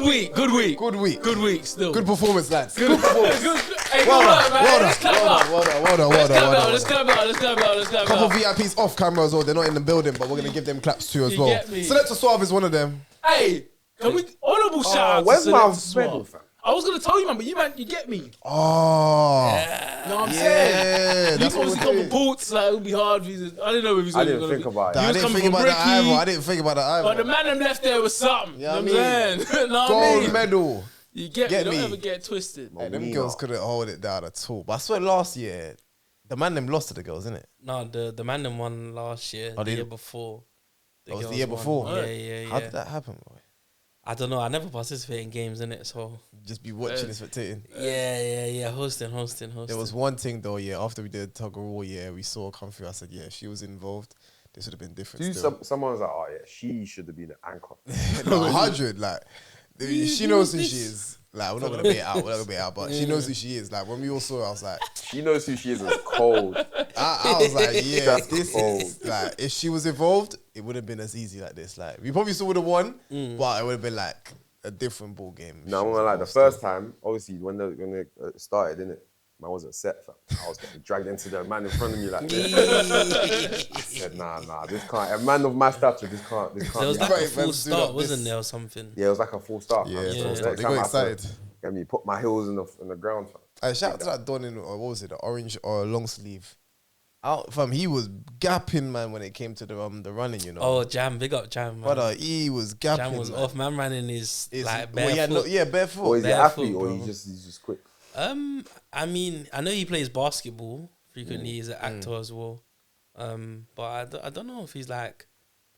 Good week. Good week. Good week still. Good performance, lads. Good performance. Hey, well done. Let's clap out. Couple VIPs off camera as well. They're not in the building, but we're going to give them claps too as You well. get me? Selector Suave is one of them. Hey, can we honourable shout out where's to my Selector medal, Suave? fam? I was gonna tell you, man, but you get me. Oh. You know what I'm saying? That's He what was we're a couple doing. ports, like it would be hard for you. I didn't know if he was I gonna didn't think be. about I it. didn't coming think from about that Ricky. either. I didn't think about that either. But the man them left there with something. Yeah, you know what I'm saying? Know what I Gold mean? medal. You get Get me. me. Don't ever get twisted. Hey, them Molina. girls couldn't hold it down at all. But I swear last year, the man them lost to the girls, innit? No, the man them won last year, Oh, the they- year before. That was the girls year won. before? Yeah. How did that happen, boy? I don't know. I never participate in games, innit? So Just be watching and spectating. yeah. Hosting. There was one thing though, yeah. After we did tug of war, yeah, we saw her come through. I said, yeah, if she was involved, this would have been different. Dude, still. someone was like, oh yeah, she should have been an anchor. No, 100. Like, she knows who she is. Like, we're not gonna bait it out. But she knows who she is. Like, when we all saw her, I was like, She knows who she is. It's cold. I was like, yeah, That's this cold. is like, if she was involved, it wouldn't have been as easy like this. Like, we probably still would have won, but it would have been like a different ball game. No, I'm gonna lie. The first time, obviously, when they started, didn't it? Man wasn't set, fam. I was getting dragged into the man in front of me like this. I said, nah, this can't. A man of my stature, this can't. there was be like Right, a full man, start, do like wasn't this. there, or something? Yeah, it was like a full start. Yeah, fam. it's Yeah. full So stop. next They time got I said, excited. Get me, put my heels in the ground, fam. Shout out to that Don in, what was it, the orange or long sleeve. Out fam, he was gapping, man, when it came to the running, you know. Oh, Jam, big up Jam, man. Brother, he was gapping. Jam was man. off. Man ran in his like bare well, foot. barefoot. Or is he an Barefoot, athlete, or bro. he's just quick? I mean, I know he plays basketball frequently. He's an actor as well. But I don't know if he's like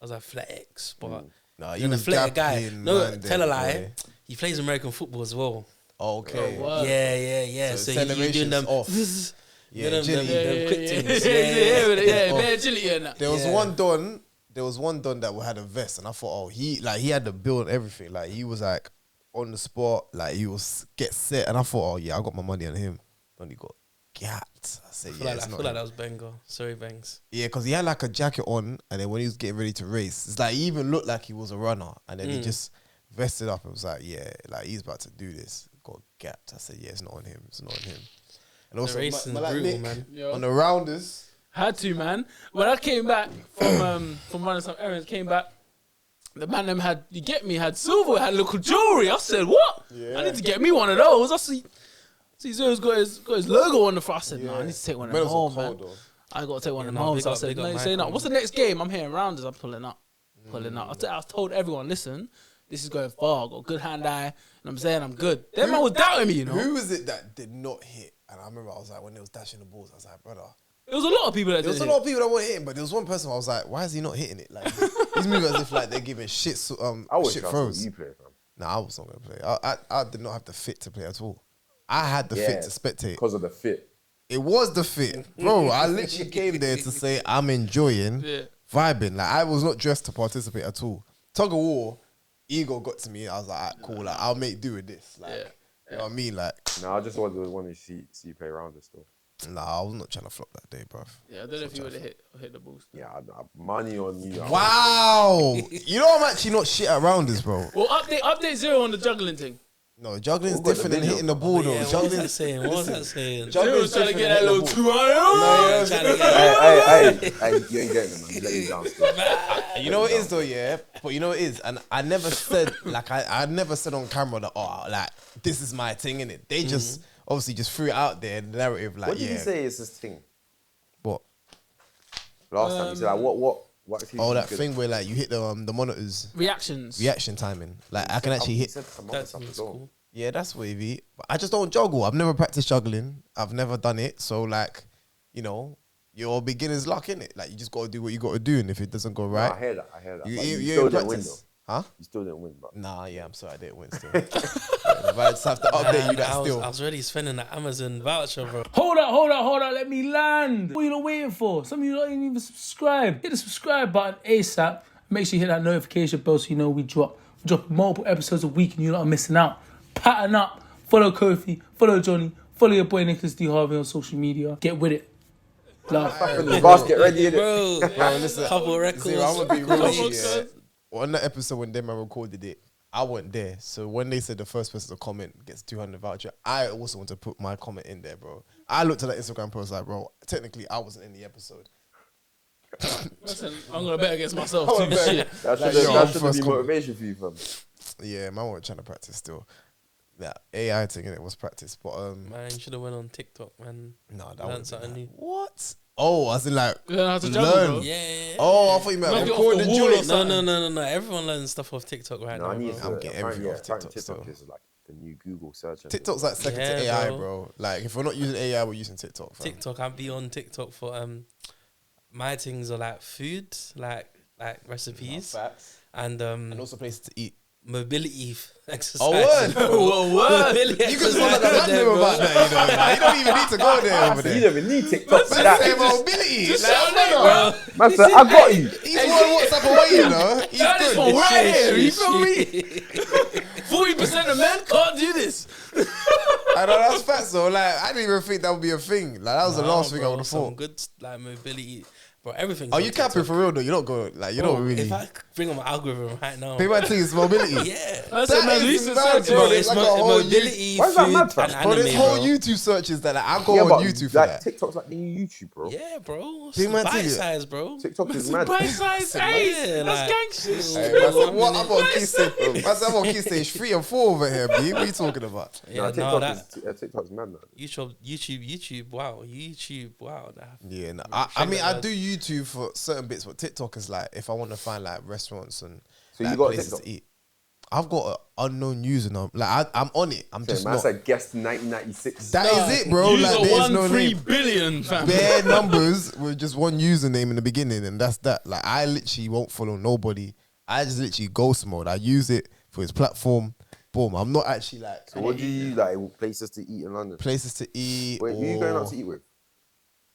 as athletics, but Nah, he's he an was athletic guy. gapping, No, man, tell a then, lie. boy. He plays American football as well. Okay. Oh, wow. Yeah. So So, he's doing celebration's them. off. Yeah, Yeah, Jilly. them quick things. Yeah, Oh. bare agility and that. There was Yeah. one Don that had a vest, and I thought, oh, he had the build and everything. Like, he was like on the spot, like he was get set, and I thought, oh yeah, I got my money on him. Then he got gapped. I said, I feel yeah, like, it's I not feel like him. that was Benga. Sorry, Bangs. Yeah, because he had like a jacket on, and then when he was getting ready to race, it's like he even looked like he was a runner, and then he just vested up and was like, yeah, like he's about to do this. Got gapped. I said, yeah, it's not on him. It's not on him. And also, racing's like brutal, Nick, man. Yo. on the rounders. Had to, man. When I came back from running some errands, came back, the man them had, you get me, had silver, had little jewelry. I said, what? Yeah. I need to get me one of those. I see Zero's got his logo on the front. I said, nah, I need to take one of them Medals are home, man. cold, though. I got to take one of them no, home. big So I up- said, big up no, you Mike say no. on What's the next game? I'm hearing rounders. I'm pulling up. I told everyone, listen, this is going far. I got good hand eye. And I'm saying I'm good. That man was doubting me, you know. Who was it that did not hit? And I remember I was like, when they was dashing the balls, I was like, brother. There was a lot of people that There was did a it. lot of people that weren't hitting, but there was one person I was like, why is he not hitting it? Like, he's moving as if like they're giving shit I would shit trust throws. you play, fam. Nah, I was not gonna play. I did not have the fit to play at all. I had the fit to spectate. because of the fit. It was the fit, bro. I literally came there to say I'm enjoying, vibing. Like, I was not dressed to participate at all. Tug of war, ego got to me. I was like, alright, cool. Like, I'll make do with this. Like, you know what I mean? Like, No, I just wanted to see you play around this still. nah, I was not trying to flop that day, bruv. Yeah, I don't know if you would have hit the boost. Yeah, money on you. Wow, you know I'm actually not shit at rounders, bro. Well, update Zero on the juggling thing. No, juggling's Who got the different than video? hitting the ball, though. Yeah, what was Juggling, that saying? What was that saying? Zero's trying to get that little 2 Trying to get Hey, you ain't getting them, man. You let me down still. You know what it is though, yeah. But you know what it is, and I never said like I never said on camera that like this is my thing, innit? They just obviously just threw it out there, the narrative, like What did yeah. you say is this thing? What? Last time you said like what? Oh, that thing where like you hit the monitors Reactions. reaction timing. Like I can actually hit. That's cool. Yeah, that's wavy. But I just don't juggle. I've never practiced juggling. I've never done it. So like, you know, you're beginner's luck, innit? Like you just gotta do what you gotta do, and if it doesn't go right, I hear that. you still in didn't win though. practice. Huh? You still didn't win, bro. Nah, yeah, I'm sorry, I didn't win still. But I just have to update you that I still. was already spending the Amazon voucher, bro. Hold up. Let me land. What are you not waiting for? Some of you don't even subscribe. Hit the subscribe button ASAP. Make sure you hit that notification bell so you know we drop multiple episodes a week and you're not missing out. Pattern up. Follow Kofi. Follow Johnny. Follow your boy Nicholas D. Harvey on social media. Get with it. Love. The basket ready, innit? Bro, Bro, listen, couple records. Zero, I'm gonna be real Couple with you, yeah. On that episode when Dema recorded it, I wasn't there. So when they said the first person to comment gets 200 voucher, I also want to put my comment in there, bro. I looked at that Instagram post like, bro, technically I wasn't in the episode. Listen, I'm gonna bet against myself I'm too. gonna bet. Shit. That Like, should yo, that should first be comment. motivation for you, fam. Yeah, man, we're trying to practice still. That AI thing, it was practice. But, Man, you should have went on TikTok, man. no, that Learn wasn't something like, new. what? Oh, I was in like, Learn how to juggle, learn. bro. Yeah. Oh, I thought you meant Knock it off record the the wall joint. or something. No. Everyone learns stuff off TikTok right No, now. I need bro. to. I'm getting everything off apparently TikTok still. is like the new Google search engine. TikTok's like second Yeah, to AI, bro. bro. Like, if we're not using AI, we're using TikTok. Fam. TikTok, I'll be on TikTok for my things are like food, like recipes, Facts. and And also places to eat. mobility exercise. Oh, word. Whoa, word. Mobility You can exercise talk like a there, man bro. about that, you know. Like, you don't even need to go there over You there. don't even need TikTok for Man that. say mobility. Just Like, sound like, brother, Man said, I got you. he's one WhatsApp away, you know. He's That is good. for right here. You Shit, feel me? 40% of men can't do this. I know that's facts though. Like, I didn't even think that would be a thing. Like, that was the Nah, last thing I bro, would have some thought. good like mobility, bro. Everything. Are you capping for real though? You don't go, like, you Bro, don't really. If I bring on my algorithm right now, People might think it's mobility. yeah. I said, That man, is we used to mad, search, bro. bro. It's It's like a whole mobility, Why is that food, mad, fam? and Bro, anime, there's whole bro. YouTube searches that like, I go Yeah, on but YouTube for like that. TikTok's like the new YouTube, bro. Yeah, bro. Big man Bite thing, yeah. size, bro. TikTok is mad. Bite size, hey, Yeah, that's like- gangster. Hey, man, so what? I'm on key stage. I'm on key stage 3 and 4 over here, B. What are you talking about? Yeah, Nah, no, TikTok that TikTok's mad, man. YouTube. Wow. That, Yeah, no, Right, I check mean, that I out. do YouTube for certain bits, but TikTok is like if I want to find like restaurants and So you like, got places TikTok? to eat. I've got an unknown username. Like I'm on it. I'm just Man not. said guest 1996. That is it, bro. You Like got there's no 3 name. billion, fam. Bare numbers with just one username in the beginning, and that's that. Like I literally won't follow nobody. I just literally ghost mode. I use it for his platform. Boom. I'm not actually like So what do you use, like places to eat in London? places to eat. Wait, who you going out to eat with?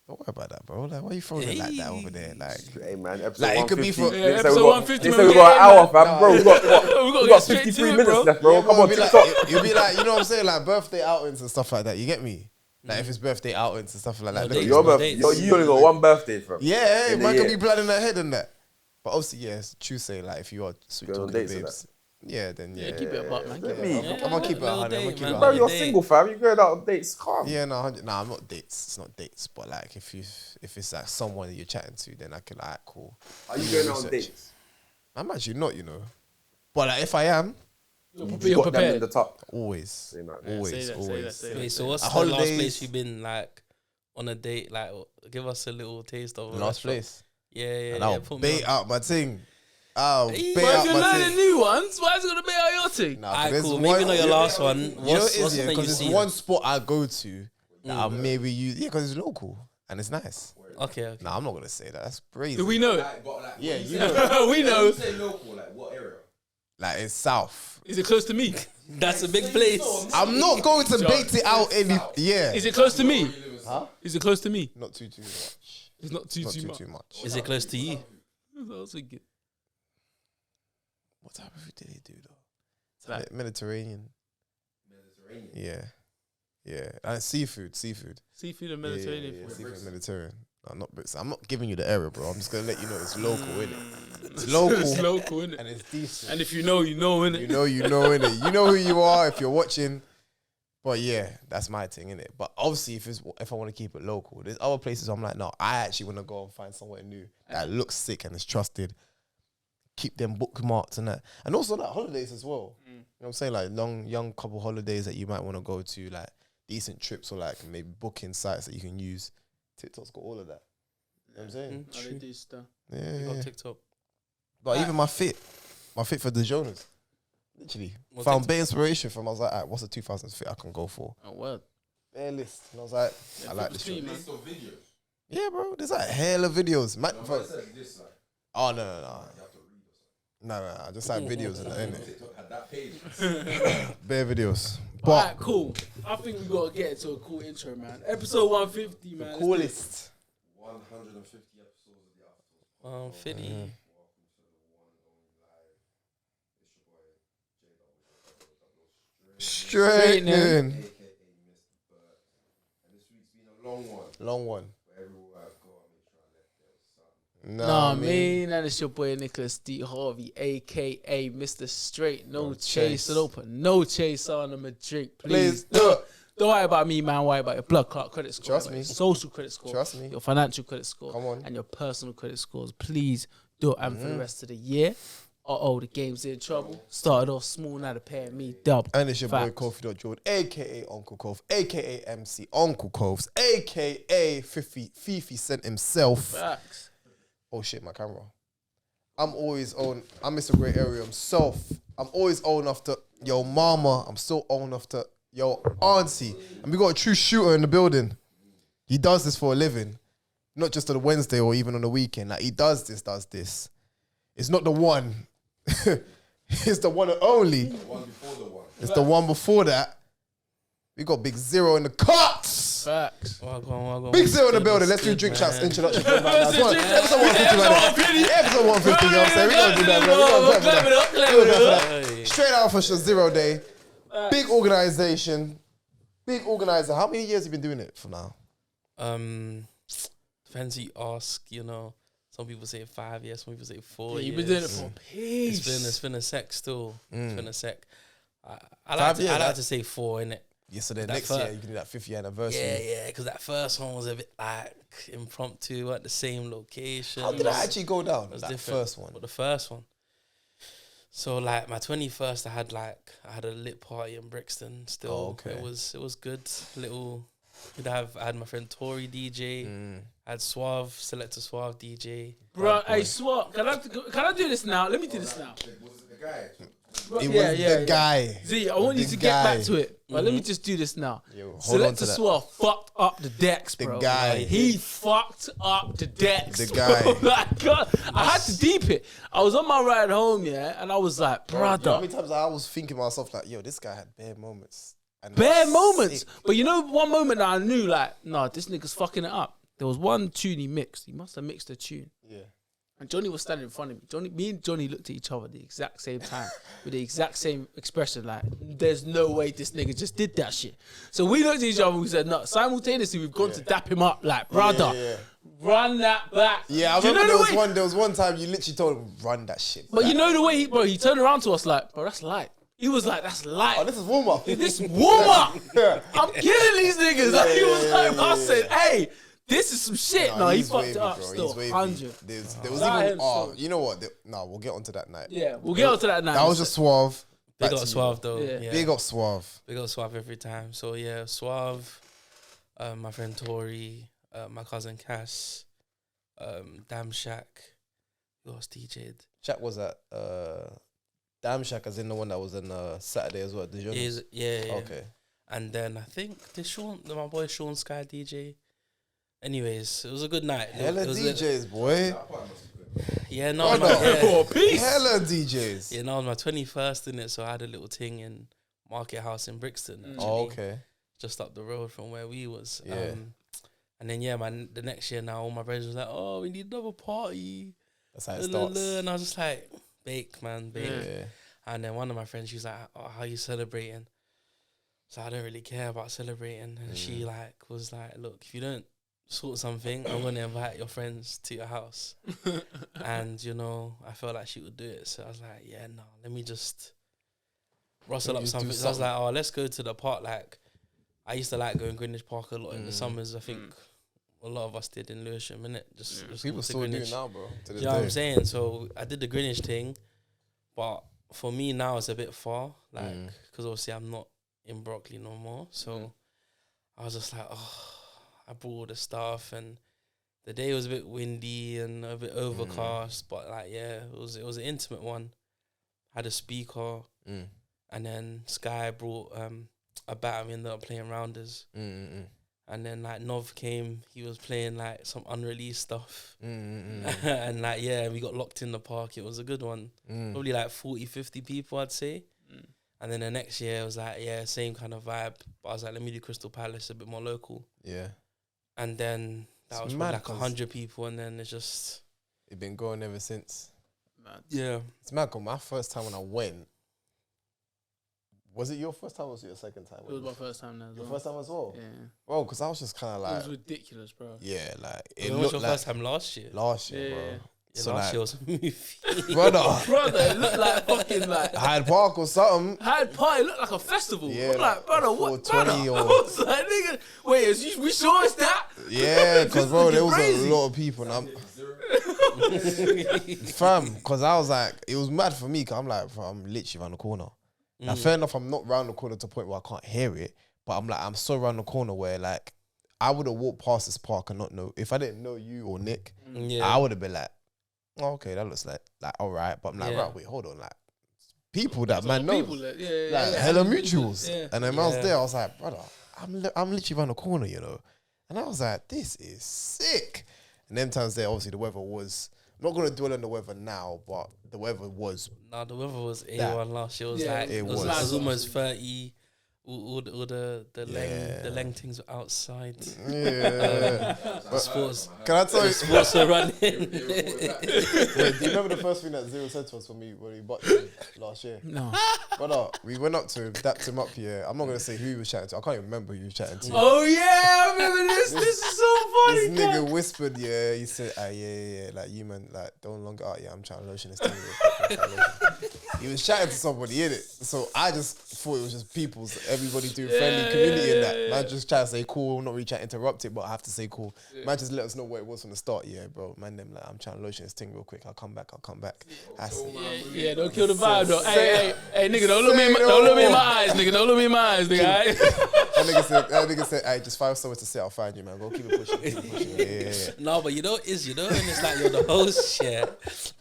Don't worry about that, bro. Like why you throwing it like that over there? Like Hey man, episode Like, it could be 150. for- Yeah, They say episode we got- 150 They when say we we got get an in, hour, fam. Bro, we got We gotta get what, straight 53 to it, minutes bro. left, bro. Yeah, Come bro, on, it'll be TikTok. like, it'll be like, you know what I'm saying, like birthday outings and stuff like that. You get me? Like if it's birthday outings and stuff like that. No look dates, at Your no this. birthday, dates. you only got one birthday, fam. Yeah, In the man year. could be planning ahead and that. But obviously, yeah, it's true saying like if you are sweet Going on talking dates and babes, yeah, then yeah, Yeah, keep it a buck, man. Let Keep me. it a buck. I'm gonna keep it Little 100. I'm gonna date, keep man. it Bro, 100. you're Date. single, fam. You going out on dates? Calm. Yeah, no, 100. Nah, I'm not dates. It's not dates. But like if it's like someone that you're chatting to, then I can like cool. Are you going out on Research. dates? I'm actually not, you know. But like if I am, You You're got them in prepared. the top. always, Say that. always, Say that, say always. that, say that. Wait, so what's At the last holidays- place you've been like on a date? Like, give us a little taste of a Last restaurant. place. Yeah. And I'll put me bait on. out my thing. I'll Hey, bait But if out you're my learning thing. new ones, why is it gonna be out your thing? Nah, Alright, there's cool. one- Maybe not your last one. You know What's what it what's is, yeah? something you Because see? it's one spot I go to that I maybe use. Yeah, because it's local and it's nice. Okay. Nah, I'm not gonna say that. That's crazy. Do we know it? Yeah, you know. We know. Say local, like what area? Like it's south. Is it close to me? That's a big place. I'm not going to bait it out any. Yeah, Is it close to me? Huh? Is it close to me? not too much. It's not too Not too too much. much. Is it close to you? That's what I was thinking. What type of food did they do though? Like- Mediterranean. Yeah, yeah, and seafood. Seafood and Yeah, Mediterranean yeah, food. seafood Mediterranean. No, not Brits. I'm not giving you the area, bro. I'm just gonna let you know it's local, innit? It's local It's local, innit? and it's decent. And if you know, you know, innit? You know, innit? You know who you are if you're watching. But yeah, that's my thing, innit? But obviously, if I want to keep it local, there's other places I'm like, no, I actually want to go and find somewhere new that looks sick and is trusted. Keep them bookmarked and that. And also like holidays as well. You know what I'm saying? Like young couple holidays that you might want to go to, like decent trips or like maybe booking sites that you can use. TikTok's got all of that. You know what I'm saying? Oh, they do stuff. Yeah, You yeah. got TikTok. But even my fit for the Jonas. Literally. What Found TikTok? bare inspiration from. I was like, alright, what's the 2000s fit I can go for? Oh, well. Bare list. And I was like, I like this shit. man. List of videos. Yeah, bro. There's like hella videos. Man, No, bro. but it says this, like, Oh, no. you have to read or something. No. I just like videos in the end. TikTok had that page. Bare videos. All right, But cool. I think we gotta get into a cool intro, man. Episode 150, man. Let's do it. coolest. 150 episodes of the Afterthoughts. 50. Mm-hmm. Straightening. AKA Mr. Burt. And this week's been a long one. Long one. But everywhere I go, I make sure I let Nah, mean, and it's your boy Nicholas D. Harvey, aka Mr. Straight. No chase. So don't put no chase on him a drink, please. Don't worry about me, man. Worry about your blood clot credit score. Trust me. Your social credit score. Trust me. Your financial credit score. Come on. And your personal credit scores. Please do it. And for the rest of the year, the game's in trouble. Started off small, now they're paying me double. And it's your boy Facts. Kofi.Jordan, aka Uncle Kof, aka MC Uncle Kof, aka Fifi Cent himself. Facts. Oh shit, my camera. I'm Mr. Grey Area himself. I'm always old enough to, yo mama, I'm still old enough to, yo auntie. And we got a true shooter in the building. He does this for a living. Not just on a Wednesday or even on the weekend. Like he does this. It's not the one. It's the one and only. The one before the one. It's the one before that. We got Big Zero in the cuts. Facts. Welcome. Big Zero in the building. Let's do drink shots, introduction. Episode 150, man. Episode 150, you know what I'm saying? We're going to do that, bro. We're going to do that. Straight out for Zero Day. Big organization. Big organizer. How many years have you been doing it for now? Depends who you ask, you know. Some people say 5 years, some people say 4 years. You've been doing it for peace. It's been a sec still. It's been a sec. I 5 years, like to say 4, innit? Yeah, so then That next first- year you can do that 50th anniversary. Yeah, because that first one was a bit like impromptu at the same location. How did that actually go down? It was That different. first one. But the first one. So like my 21st, I had a lit party in Brixton. Still, Oh, okay. It was good. I had my friend Tori DJ. I had Suave, Selector Suave DJ. Bro, hey, Swap, can I do this now? Let me do this now. Was it the guy? It was the guy. Z, I want you The to get back guy. to it. But let me just do this now. Yo, hold on Selector to that. Swap fucked up the decks, The bro. guy. Like, he fucked up the decks. The bro. guy. Like, God, I had to deep it. I was on my ride home, yeah, and I was like, brother. How many times I was thinking to myself like, yo, this guy had bare moments. And Bare that's moments. sick. But you know, one moment that I knew, like, nah, this nigga's fucking it up. There was one tune he mixed. He must have mixed a tune. Yeah. And Johnny was standing in front of me. Me and Johnny looked at each other at the exact same time with the exact same expression. Like, there's no way this nigga just did that shit. So we looked at each other and we said, no, simultaneously, we've gone to dap him up. Like, brother, run that back. Yeah, I Do you remember know the way? there was one time you literally told him, run that shit. But back. you know the way he turned around to us like, bro, that's light. He was like, that's light. Oh, this is warm up. This warm up. Yeah. I'm killing these niggas. Like, he was like, I said, hey, this is some shit. No, he he's fucked wavy, it up bro. still. He's wavy. 100. There was Nah, even, him oh, still. you know what? No, we'll get onto that night. Yeah, we'll get onto that now. That was just Suave. Big Back up to you. Suave though. Yeah. Yeah. Big up Suave. Big up Suave every time. So yeah, Suave, my friend Tori, my cousin Cass, Damn Shack, who else DJ'd? Shaq was at Damn Shack, as in the one that was on Saturday as well. Did you? Yeah. Okay. And then I think my boy Sean Sky DJ. Anyways, it was a good night. Hella It was DJs, boy. Yeah, no, Oh, no, no. yeah. Peace. Hella DJs. Yeah, no, it was my 21st in it, so I had a little thing in Market House in Brixton. Actually, Oh, okay. just up the road from where we was. Yeah. And then the next year now, all my brothers was like, "Oh, we need another party." That's how it La, la, starts. la. And I was just like, "Bake, man, bake." Yeah. And then one of my friends, she was like, "Oh, how you celebrating?" So I don't really care about celebrating. And she was like, "Look, if you don't sort something, I'm gonna invite your friends to your house." And I felt like she would do it. So I was like, "Yeah, no, let me just rustle Let me up just do something." So I was something. like, "Oh, let's go to the park." Like, I used to like going Greenwich Park a lot in the summers. I think a lot of us did in Lewisham, innit? Just People walk to still do it Greenwich. now, bro. To this You know what I'm day. saying? So I did the Greenwich thing, but for me now it's a bit far, like, because obviously I'm not in Brockley no more. So I was just like, oh, I brought all the stuff, and the day was a bit windy and a bit overcast, but like, yeah, it was an intimate one. Had a speaker, and then Sky brought a bat. We ended up playing rounders. And then like Nov came, he was playing like some unreleased stuff. And like, yeah, we got locked in the park. It was a good one. Probably like 40, 50 people, I'd say. And then the next year it was like, yeah, same kind of vibe. But I was like, let me do Crystal Palace, a bit more local. Yeah. And then that It's was mad probably like 'cause 100 people, and then it's just, It's been going ever since. yeah. It's mad, 'cause my first time when I went Was it your first time or was it your second time? It was my first time now as Your well. first time as well? Yeah. Bro, because I was just kind of It like, was ridiculous, bro. yeah, like, It it was looked your like first time last year. last year, Yeah. bro. Yeah, So last like, year was a movie. brother, Brother, it looked like fucking like Hyde Park or something. Hyde Park. It looked like a festival. Yeah, I'm like, brother, what? Brother? 420 I or- was like, nigga, wait, we sure it's that? Yeah, because bro, This there is was crazy. a lot of people, and I'm fam. Because I was like, it was mad for me. Cause I'm like, bro, I'm literally around the corner. Now, fair enough, I'm not round the corner to the point where I can't hear it, but I'm like, I'm so round the corner where like, I would have walked past this park and not know if I didn't know you or Nick. Yeah. I would have been like, oh, okay, that looks like all right, but I'm like, Yeah. right, wait, hold on, like people that man knows. People, yeah. Like hella mutuals. Yeah. And then when I was Yeah. there, I was like, brother, I'm literally around the corner, you know. And I was like, this is sick. And them times there, obviously the weather was, I'm not gonna dwell on the weather now, but the weather was Nah, the weather was A1 last year. It was Yeah, like it it was was. almost 30. All the Yeah. the leng things were outside. yeah. The sports Can I tell you? sports were running. Wait, do you remember the first thing that Zero said to us when we bought him last year? No. Brother, we went up to him, dapped him up here. I'm not gonna say who he was chatting to. I can't even remember who he was chatting to. Oh yeah, I remember this. This is so funny. This nigga whispered, yeah, he said, yeah, like you man, like don't longer out, yeah, I'm trying to lotion this thing. real quick. He was chatting to somebody in it, so I just thought it was just people's, everybody do friendly community in that. Man just try to say cool, not really trying to interrupt it, but I have to say cool. Man just let us know what it was from the start. Yeah, bro, man, them like I'm trying to lotion this thing real quick. I'll come back. I said, Yeah, don't kill the vibe though. Hey, nigga, don't look me in my eyes, nigga. Don't look me in my eyes, nigga. Alright? that nigga said, hey, just find somewhere to sit. I'll find you, man. Go keep it pushing. Keep it pushing. Yeah. No, but you know, and it's like you're the host, yeah,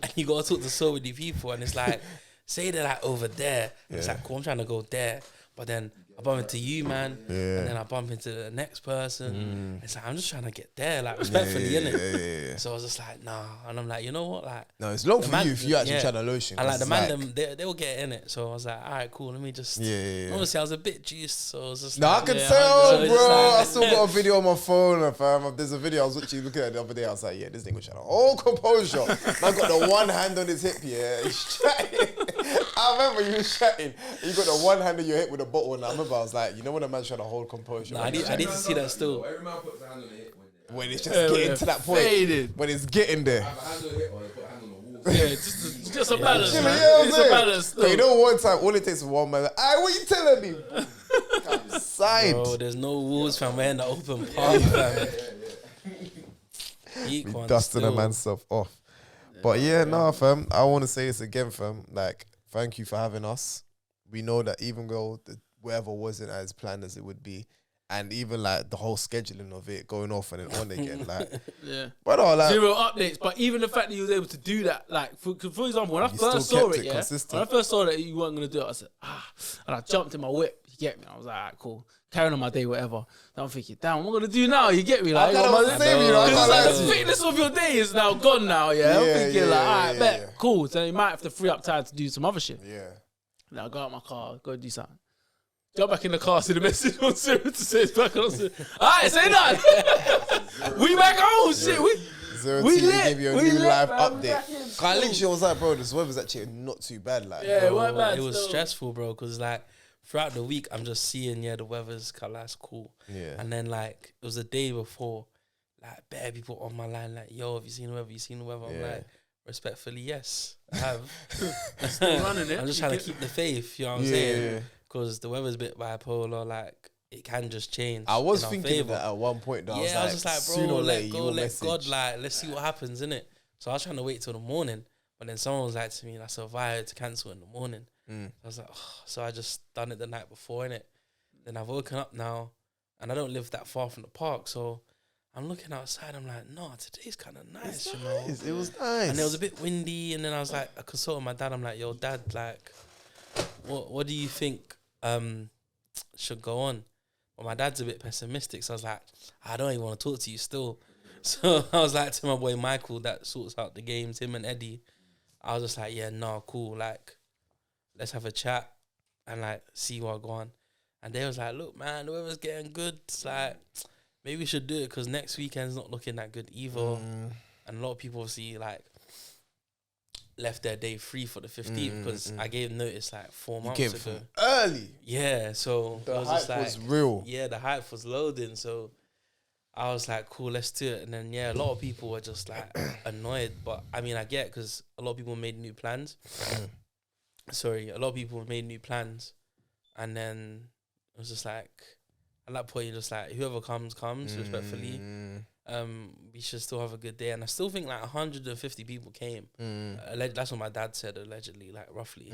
and you gotta talk to so many people, and it's like, say they're like over there, and it's like, cool, I'm trying to go there, but then I bump into you, man, and then I bump into the next person. It's like I'm just trying to get there, like respectfully, innit? Yeah. So I was just like, nah, and I'm like, you know what, like, No, it's long the for man- you if you actually yeah. try to lotion. and like 'cause the it's man, like- them, they will get in it. So I was like, all right, cool, let me just. Yeah. Honestly, I was a bit juiced, so I was just. No, I like, can Yeah, tell, so it's bro. just like- I still got a video on my phone, fam. There's a video I was literally looking at the other day. I was like, yeah, this nigga shot a whole composure. Man got the one hand on his hip, yeah. He's chatting. I remember you was chatting. You got the one hand on your hip with a bottle, and I remember I was like, you know when a man's trying to hold composure? Nah, I need to see that still. Every man puts a hand on the hip when it's just Yeah, getting when to that point. faded. When it's getting there. have a hand on the hip or they put a hand on the wall. Yeah, just a balance, You know man. what I'm It's a saying? balance. But you know, one time, all it takes is one man. Like, what you telling me? Come side. Bro, there's no walls, fam. We're in the open park, fam. Eat one Dusting a still. man's stuff off. But yeah, nah, fam. I want to say this again, fam. Like, thank you for having us. We know that even though the weather wasn't as planned as it would be, and even like the whole scheduling of it going off and then on again, like, Yeah. but like, Zero updates, but even the fact that you was able to do that, like for example, when I You first still saw kept it, it yeah, consistent. when I first saw that you weren't gonna do it, I said, and I jumped in my whip. You get me? I was like, alright, cool, carrying on my day, whatever. Then I'm thinking, damn, what am I gonna do now? You get me? Like, I kinda was the same, you know, I because can't like, lie the to you. fitness of your day is now gone now. Yeah, I'm Yeah, thinking yeah, like, yeah, alright, yeah, bet, yeah. cool. So you might have to free up time to do some other shit. yeah. Then I go out my car, go do something. Jump back in the car, see the message on Zero to say it's back on. Alright, say nothing. We back home, shit. Zero We T lit, give you a we new lit, live fam. update. Back in I literally was like, bro, this weather's actually not too bad. Like, Yeah, it weren't bad It was still. stressful, bro, because like throughout the week, I'm just seeing, the weather's kind of that's cool. Yeah. And then like it was the day before, like bare people on my line, like, yo, have you seen the weather? You seen the weather? I'm Yeah. like, respectfully, yes, I have. Still running it. I'm just trying to keep the faith, you know what I'm Yeah. saying? Because the weather's a bit bipolar, like it can just change. I was in our thinking of favour. that at one point. Though. Yeah, I was just like, sooner bro, or let later go, you will let message. God, like, let's see what happens, innit? So I was trying to wait till the morning, but then someone was like to me, like, so I had to cancel in the morning. Mm. I was like, oh. So I just done it the night before, innit? Then I've woken up now, and I don't live that far from the park, so I'm looking outside, I'm like, no, today's kind of nice, you know? It was nice. And it was a bit windy, and then I was like, I consulted my dad, I'm like, yo, dad, like, what do you think should go on? Well, my dad's a bit pessimistic, so I was like, I don't even want to talk to you still. So I was like to my boy Michael that sorts out the games, him and Eddie. I was just like, yeah, no, cool. Like, let's have a chat and like see what go on. And they was like, look, man, the weather's getting good. It's like, maybe we should do it because next weekend's not looking that good either. And a lot of people obviously like left their day free for the 15th because I gave notice like 4 You months came ago. from early. Yeah, so The it was hype just like, was real. yeah, the hype was loading. So I was like, cool, let's do it. And then yeah, a lot of people were just like annoyed, but I mean, I get because a lot of people made new plans. Sorry, a lot of people made new plans, and then it was just like at that point, you're just like, whoever comes, respectfully. We should still have a good day, and I still think like 150 people came. That's what my dad said, allegedly, like roughly.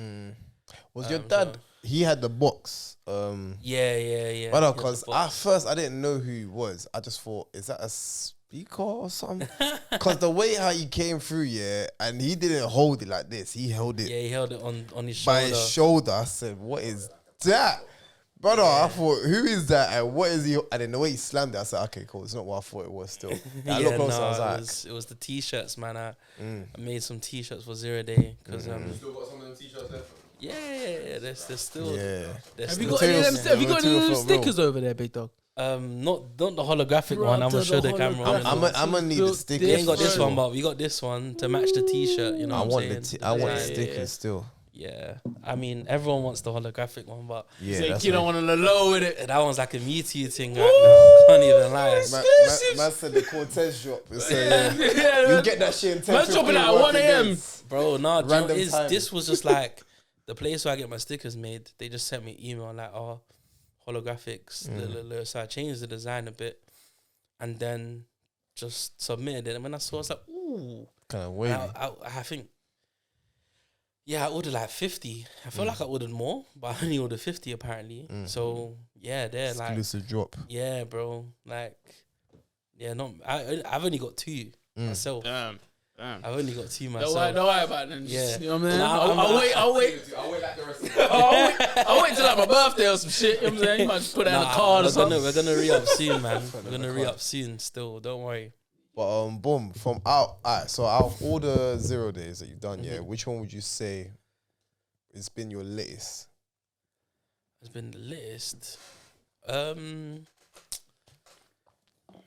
Was your dad? He had the box. Yeah. But no, he had because the box. at first I didn't know who he was. I just thought, is that a speaker or something? Because the way how he came through, yeah, and he didn't hold it like this. He held it He held it on his by shoulder. his shoulder. I said, what is that? Brother, I thought, who is that and what is he? And then the way he slammed it, I said, okay, cool. It's not what I thought it was still. I looked closer, I was like, it was the t-shirts, man. I made some t-shirts for 0 Day because You still got some of them t-shirts left? yeah, there's still yeah. there's Have still you got any of them? Materials- Have you got any of them materials felt real. stickers over there, big dog? not the holographic Bro, one. I'm gonna the show the camera. holographic. I'm gonna need the Built stickers. We ain't got this for one, sure. but we got this one to match the t-shirt. You know, I what want I'm the saying? I want the Yeah, stickers still. Yeah, I mean, everyone wants the holographic one, but Yeah, Like, that's you don't right. want to low with it. that one's like a Mewtwo thing right now. Can't even lie. Man said the Cortez drop. So yeah, you get that shit in 10 Man's dropping 15 at 1 working a.m. days. Bro, nah, do you know what Random it is? time. This was just like the place where I get my stickers made. They just sent me an email like, oh, holographics. So I changed the design a bit and then just submitted it. And when I saw it, I was like, ooh. Kind of And wavy. I think, yeah, I ordered like 50. I feel like I ordered more, but I only ordered 50 apparently. So, yeah, they're like, Exclusive drop. yeah, bro. Like, yeah, I've only got 2 myself. Damn. I've only got 2 Don't myself. worry about it. Yeah. You know what I mean? Nah, I'll wait. I'll wait like the rest of the I'll wait till like my birthday or some shit. You know what I'm saying? You might just put it in a card or something. We're gonna re-up soon, man. We're gonna re-up soon still. Don't worry. But boom, from out. Alright, so out of all the 0 days that you've done, yeah, which one would you say has been your latest? It's been the list.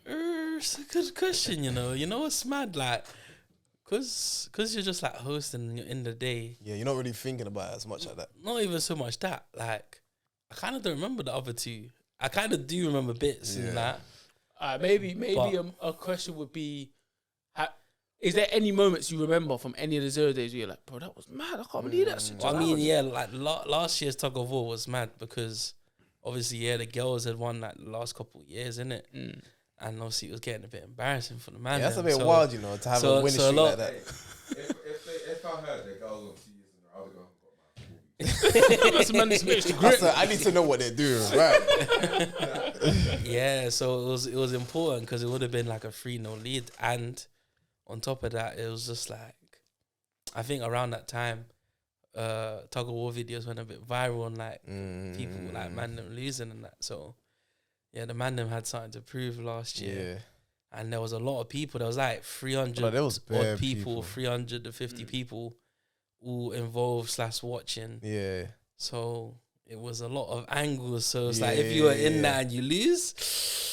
It's a good question, you know. You know what's mad? Like, cause you're just like hosting and you're in the day. Yeah, you're not really thinking about it as much like that. Not even so much that. Like, I kind of don't remember the other 2. I kind of do remember bits in that. Maybe But- a question would be, is there any moments you remember from any of the 0 days where you're like, bro, that was mad. I can't believe that. Well, I mean, yeah, like last year's tug of war was mad because obviously, yeah, the girls had won like the last couple of years, innit? And obviously, it was getting a bit embarrassing for the man. Yeah, that's a them. bit So- wild, you know, to have so- a winning so a streak lot- like that. If I heard the girls on 2 years in a row, I would go and got my That's a man that's extra I grip. said, I need to know what they're doing, right? Yeah, so it was important because it would have been like a 3-0 lead, and on top of that, it was just like I think around that time, tug of war videos went a bit viral and like people were like man them losing and that. So yeah, the man them had something to prove last year, and there was a lot of people. There was like 300 Bro, there was bare odd people, people. 350 people, all involved / watching. Yeah. So it was a lot of angles. So it's like Yeah, if you were in yeah. that and you lose.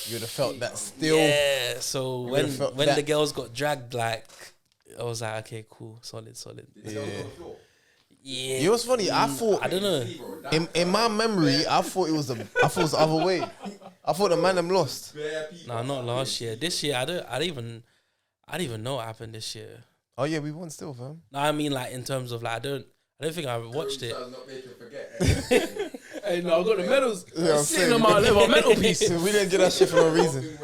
You would have felt that still. Yeah, so when felt the that. girls got dragged, like I was like, okay, cool, solid. Yeah. Yeah, You know what's funny? I thought I don't know. in my memory, I thought it was the other way. I thought the man them lost. No, not last year. This year, I don't even know what happened this year. Oh yeah, we won still, fam. No, I mean like in terms of like I don't think I watched it. not make you forget. Hey, no, I got the medals. Yeah, I'm Sitting saying. on my little medal piece. We didn't get that shit for no reason.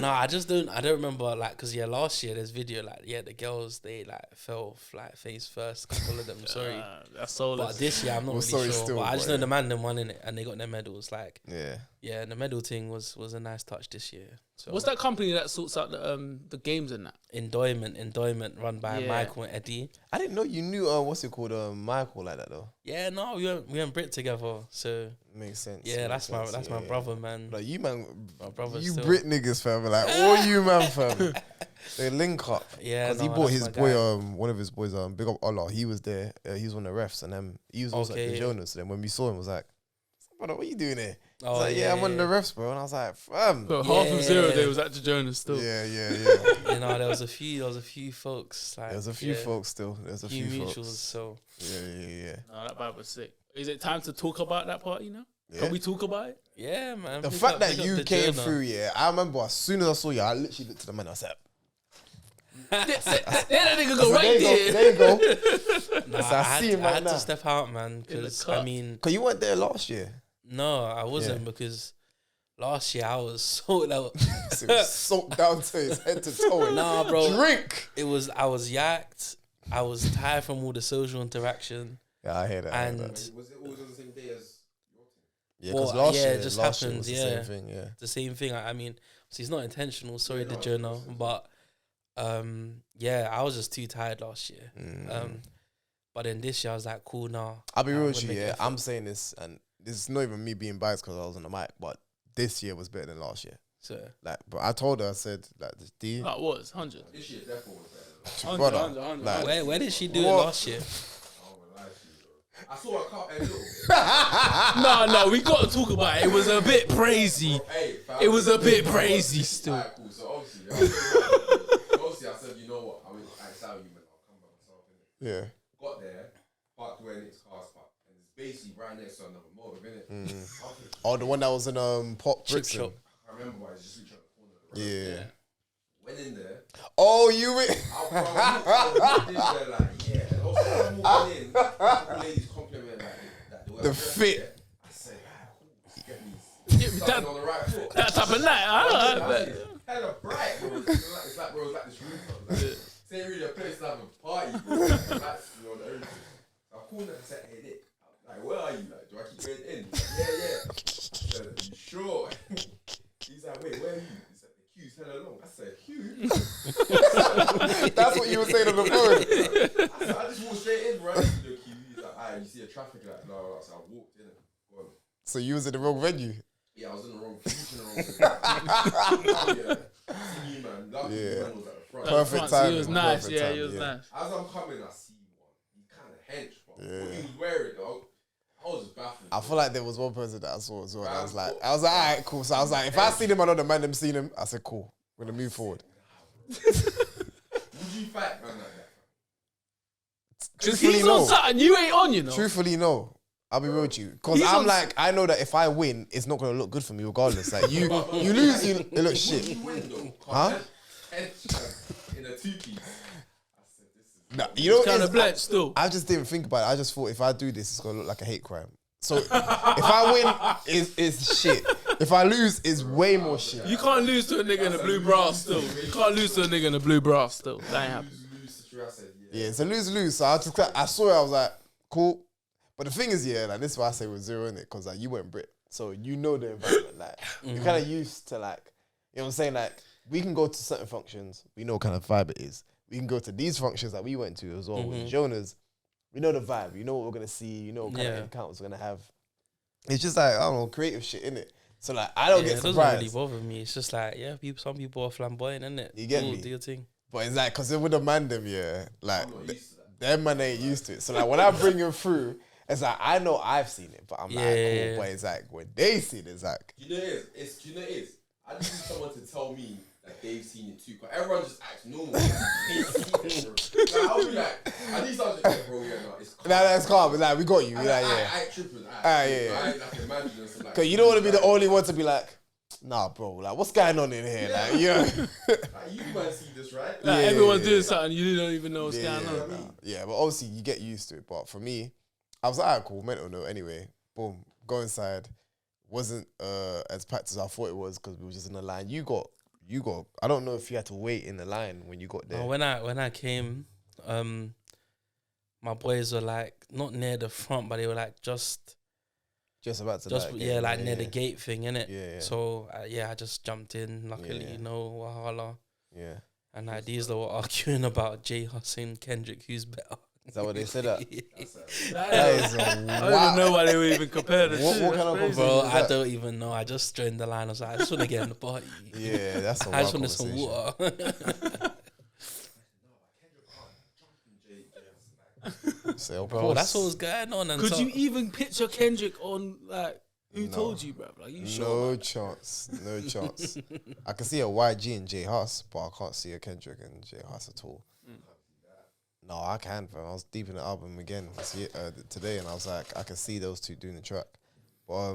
No, I don't remember like because yeah, last year there's video like yeah the girls they like fell like face first, a couple of them. Sorry. That's so. But this year I'm not Well, really sorry sure. still, but I just boy. know the man them won in it and they got their medals. Like Yeah. yeah, the medal thing was a nice touch this year. So What's that company that sorts out the games and that? Endoyment run by Yeah. Michael and Eddie. I didn't know you knew what's it called, Michael like that though. Yeah, no, we went Brit together. So Makes sense. yeah, makes that's sense, my yeah. brother, man. Like you man, My brother you still. Brit niggas fam, like all you man fam. They link up. Yeah, Because he no, bought that's his my boy, guy. one of his boys, big up Allah. He was there. He was one of the refs, and he was also at the Okay. Jonas. And then when we saw him, it was like, brother, what are you doing here? He's Oh, like, yeah, I'm one of the yeah. refs, bro. And I was like, fam. But half of Zero Yeah. Day was at the Jonas still. Yeah. You know, there was a few folks. Like, There's a few yeah, folks still. There's a few few mutuals. folks. So Yeah. No, that vibe was sick. Is it time to talk about that party now? Yeah. Can we talk about it? yeah, man. The pick fact up- that pick up you the came journal. through, yeah, I remember as soon as I saw you, I literally looked to the man. I said, That nigga go so right there. there you go. Nah, So I see him I right had now. to step out, man, In the because cut. I mean, Because you weren't there last year. no, I wasn't Yeah. because last year I was so like, So it was soaked down to his head to toe. nah, bro. Drink. I was yacked. I was tired from all the social interaction, Yeah, I hear that. I hear and that. Was it always on the same day as your team? Yeah, because well, last yeah, year, it just last year happened, was the yeah. same thing, yeah. the same thing. I mean, see, it's not intentional. Sorry, the journal, but yeah, I was just too tired last year. But then this year I was like, cool, now. I'll be real I'm with gonna you, make yeah. an effort. I'm saying this, and this is not even me being biased because I was on the mic, but this year was better than last year. So Like, but I told her, I said, like, D, That was 100. This year definitely was better. 100, brother, 100, 100. like- where did she do it What? last year? I won't lie to you, bro. I saw a car a little bit. No, we got to talk about it. It was a bit crazy. Hey, fam. It was a bit crazy still. Alright, cool. So obviously, I said, you know what? I mean, I saw you, man. I'll come by myself. Innit? yeah. Got there, parked where Nick's car's parked, and it's basically right next to another motor, innit? Oh, the one that was in Pop Chip Brixton. shop. I remember why it's just reaching the corner of the road. Yeah. Went in there. Oh, you were. I walked in there like, yeah. And also, I'm walking in. The ladies compliment like the way The I'm dressed, fit. yeah. I said, cool. Get me that- something on the right foot. That type of night. I Hella bright, bro. It's like, bro, it's like this room. Like, it's ain't really a place to have a party, bro. Like, you know, and everything. So I called him and said, hey, Nick, like, where are you? Like, do I keep going in? He's like, yeah. I said, are you sure? He's like, wait, where are you? He said, the queue's hella long. I said, queue? That's what you were saying on the phone. I said, I just walked straight in, bro. I see the queue. He's like, alright, you see the traffic? Like, no. So I walked in. Go on. So you was in the wrong venue. Yeah, I was in the wrong position. Yeah. See you, man. Lucky Yeah. man was at the front. Perfect time. He was nice. perfect Yeah, time, he was nice. As I'm coming, I see one. He kind of hench, but Yeah. what he was wearing, dog, I was just baffled. I feel like there was one person that I saw as well. And I was like, Right. alright, cool. So I was like, if I seen him, I know the man them seen him. I said, cool. We're gonna move forward. Would you fight man like that? Truthfully, He's no. on something you ain't on, you know. Truthfully, no. I'll be real with you, because He's I'm on- like, I know that if I win, it's not gonna look good for me regardless. Like you lose, it looks Would shit. you win though? Huh? Hench in a two-piece. I said, this is... Nah, you know, what Kind it of is? blend still. I just didn't think about it. I just thought if I do this, it's gonna look like a hate crime. So if I win, it's shit. If I lose, it's way more shit. You can't lose to a nigga in a blue bra still. You can't lose to a nigga in a blue bra still. That ain't happening. Lose situation. I said, yeah. Yeah, it's a lose-lose. So I saw it. I was like, cool. But the thing is, yeah, like this is why I say we're zero in it, because like you weren't Brit, so you know the environment. Like you're kind of used to like, you know what I'm saying? Like we can go to certain functions, we know what kind of vibe it is. We can go to these functions that we went to as well with Jonas. We know the vibe. You know what we're gonna see. You know what kind of encounters we're gonna have. It's just like I don't know, creative shit in it. So like I don't Yeah, get it doesn't surprised. really bother me. It's just like, yeah, some people are flamboyant, innit? You get Cool, me? Do your thing. But it's like, because with the man them, yeah, like, I'm not used to that. them man ain't used to it. So like, when I bring him through, it's like, I know I've seen it, but I'm like, Yeah. cool. But it's like, when they see it, it's like, Do you know it is? Do you know it is? I just need someone to tell me that they've seen it too. Cause everyone just acts normal. Like, they see it, bro. Like, I'll be like, I need someone to say, bro, yeah, no, it's calm. nah, that's calm. It's like, we got you. I, We're like, yeah. I ain't tripping. yeah, yeah. I ain't like imagining something like. Because you don't want to be the only one to be like, nah, bro, like, what's going on in here? Like, yeah. Like, you might see this, right? Like Yeah, everyone's yeah, doing yeah. something you don't even know what's Yeah, going on. yeah, yeah, but obviously you get used to it. But for me, I was like, alright, cool, mental note. Anyway, boom, go inside. Wasn't as packed as I thought it was because we were just in the line. You got. I don't know if you had to wait in the line when you got there. When I came, my boys were like not near the front, but they were like just Just about to like near the yeah. gate thing, innit? Yeah, yeah. So I just jumped in. Luckily, Yeah. Wahala. Yeah. And like these they were arguing about Jay Hussein Kendrick, who's better. Is that what they said? That That is a I don't wow. even know why they would even compare the What- two. what That's kind of crazy. Bro, Conversation I is that? don't even know. I just joined the line. I was like, I just want to get in the party. Yeah, that's a I just wild wanted some conversation. water. So, of Bro, course. that's what was going on. And Could so, you even picture Kendrick on like Who told you, bro? Like, you sure? No chance. No chance. I can see a YG and J Hus, but I can't see a Kendrick and J Hus at all. No, I can, bro. I was deep in the album again today, and I was like, I can see those two doing the track. But,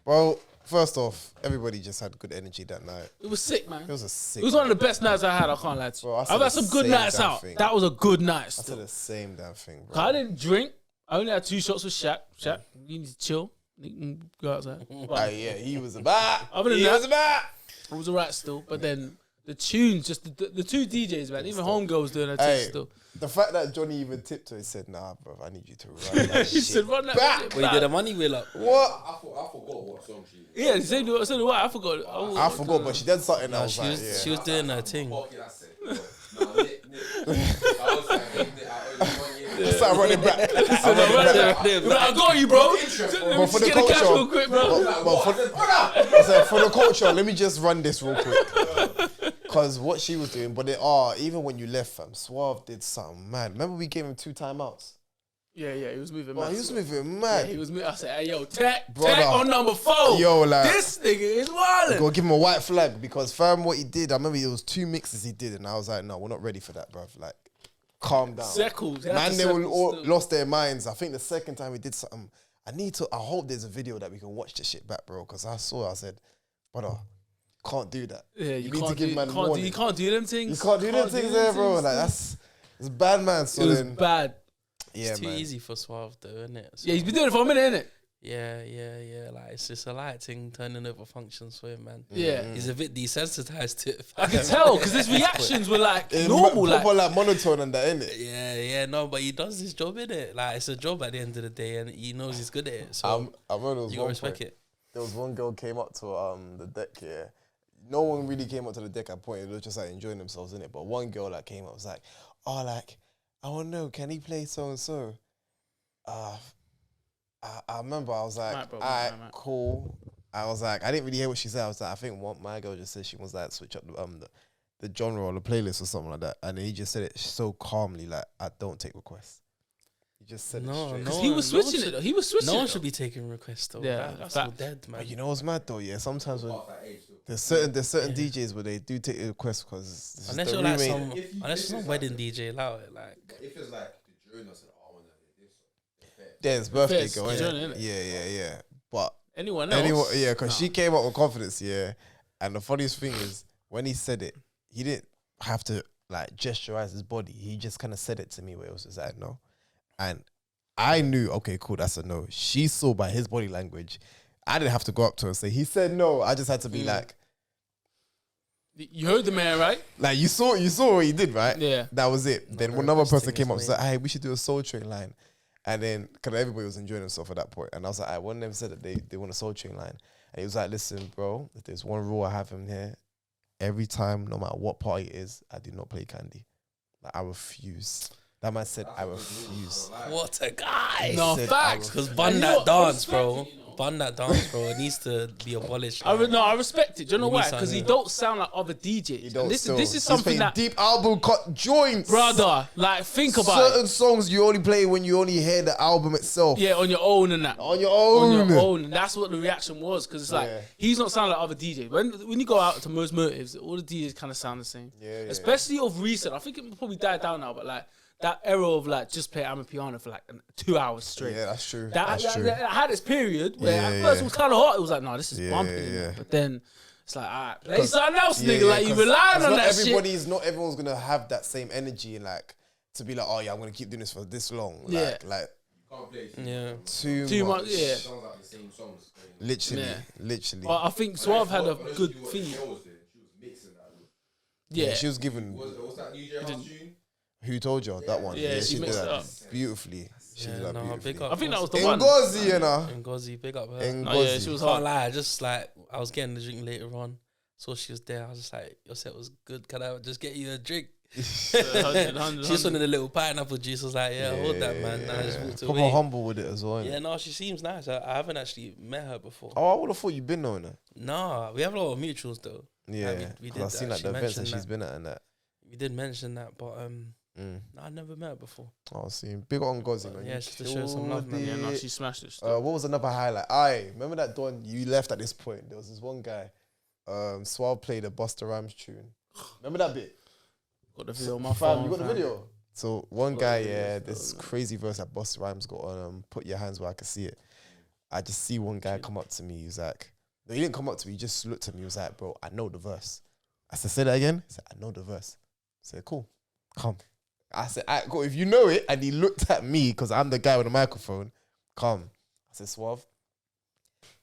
bro, first off, everybody just had good energy that night. It was sick, man. It was a sick. It was one of the best nights I had. I can't lie to you. Bro, I said I've had the some good same nights damn out. thing. That was a good night. I said Still. the same damn thing, bro. I didn't drink. I only had 2 shots with Shaq. Shaq, you need to chill. You can go outside. But Yeah, he was about. Other than He that- was about. it was alright still. But then the tunes, just the 2 DJs, man. Even Homegirl was doing her thing Hey, still. the fact that Johnny even tipped her, he said, "Nah, bro, I need you to run that He shit said, "Run that back." shit Well, you back." did a money wheel up. What? I forgot what song she. Yeah, so do I. I forgot. I forgot, but she did something. I was She like, was, yeah. she was doing her thing. Okay, that's it. No, Nick. I was like, hey, Nick, I owe you 1 year. Start running back. I got you, bro. But for the Get the cash real culture, quick, bro. I said, for the culture, let me just run this real quick. Because what she was doing, but even when you left, fam, Suave did something mad. Remember we gave him 2 timeouts? Yeah, he was moving. Bro, mad. he was moving Yeah, mad. he was moving. I said, hey, yo, tech Brother. on number 4. Yo, like- this nigga is wildin'. Go give him a white flag because fam, what he did, I remember it was 2 mixes he did, and I was like, no, we're not ready for that, bruv. Like, calm down. Circles. Man, they all lost their minds. I think the second time he did something, I hope there's a video that we can watch this shit back, bro. Because I said, brother, can't do that. Yeah, you need to give man warning. You can't do them things. You can't do them things there, bro. Like, it's bad, man. So It was then, bad. yeah, It's too man. easy for Suave though, isn't it? So, Yeah, he's been doing it for a minute, innit? yeah. Like it's just a light thing turning over functions for him, man. Yeah. He's a bit desensitized to it. I can tell because his reactions were like In normal. proper, Like, like monotone and that, innit? Yeah, no, but he does his job, innit? Like it's a job at the end of the day, and he knows he's good at it. So I remember there was you one gotta respect point, it. there was one girl came up to the deck here. No one really came up to the deck at point. They were just like enjoying themselves in it. But one girl that came up was like, "Oh, like I want to know, can he play so and so?" I remember I was like, Right, bro, "Alright, right. cool." I was like, I didn't really hear what she said. I was like, I think what my girl just said she was like switch up the genre or the playlist or something like that. And he just said it so calmly, like I don't take requests. He just said it straight. No, he was no one switching should- it though. He was switching No one it. should be taking requests though. Yeah, That's all facts. dead, man. But you know what's mad though? Yeah, sometimes when Past that age, though. there's certain DJs where they do take a request because Unless you're like some, If you- unless if you're it's some wedding DJ, allow it. Like If it's like the drone, I said, oh, I want to hear this. There's birthday First, girl, Johnny, innit? innit? Yeah. But Anyone else? anyone, yeah, because she came up with confidence, yeah. And the funniest thing is, when he said it, he didn't have to like gesturize his body. He just kind of said it to me where it was just like, no. And I knew, okay, cool, that's a no. She saw by his body language. I didn't have to go up to her and say, he said no. I just had to be like, You heard the man, right? you saw what he did, right? Yeah. That was it. Then the another person requesting came is up and said, hey, we should do a Soul Train line. And then, because everybody was enjoying themselves at that point. And I was like, one of them said that they want a Soul Train line. And he was like, listen, bro, if there's one rule I have in here, every time, no matter what party it is, I do not play Candy. Like, I refuse. That man said, I refuse. what a guy. No, said, facts. Because And bun you that know, I dance, respect bro. it, you know. Bun that dance, bro. It needs to be abolished. I respect it. Do you know We need why? Because he something. don't sound like other DJs. You don't And this still. is He's something playing that, deep album cut joints. brother, like think about Certain it. songs you only play when you only hear the album itself. Yeah, on your own and that. On your own. On your own. And that's what the reaction was. Because it's like, Yeah. he's not sounding like other DJs. When you go out to most motives, all the DJs kind of sound the same. Yeah. Especially of recent. I think it probably died down now, but like that era of like just play Amapiano for like 2 hours straight. Yeah, that's true. That had its period where Yeah, at first yeah. it was kind of hot. It was like, no, this is Yeah, bumping. yeah. But then it's like, all right, play something else, Yeah, nigga. yeah, Like you 'cause- relying 'cause on not that shit. Not everyone's gonna have that same energy and like to be like, oh yeah, I'm gonna keep doing this for this long. Like, Yeah. like Can't play. Yeah. too much, much. yeah. Sounds like the same songs. Literally, Yeah. literally. But I think Suave had a good thing. thing. She was mixing that. Yeah. She was given. What's that New J House tune? Who told you that one? Yeah, she she did mixed it that up. beautifully. She did Yeah, that no, beautifully. big up. I think that was the one. Ngozi, you know. Ngozi, big up her. Ngozi. Oh, yeah, she was Can't hot. lie, just like I was getting the drink later on, so she was there. I was just like, "Your set was good. Can I just get you a drink?" She just wanted a little pineapple juice. I was like, "Yeah, hold that, man." And I just walked Proper away. humble with it as well. Yeah, innit? no, she seems nice. I haven't actually met her before. Oh, I would have thought you'd been knowing her. No, we have a lot of mutuals though. Yeah, we 'cause did I've seen like the actually events that mention she's been at and that. We did mention that, but Mm. No, I never met her before. Oh, see, big on Gozzy, man. Yeah, You just to show some love, man. killed Yeah, no, it. she smashed it. What was another highlight? Remember that Don, you left at this point. There was this one guy, Suave played a Busta Rhymes tune. Remember that bit? Got the video on my Fam, phone. you got the fam. video? So one guy, this crazy verse that Busta Rhymes got on Put Your Hands Where I Can See It. I just see one guy come up to me. He was like, no, he didn't come up to me. He just looked at me. He was like, bro, I know the verse. I said, say that again? He said, I know the verse. I said, cool, come. I said, all right, cool. If you know it, and he looked at me because I'm the guy with the microphone, come. I said, Suave,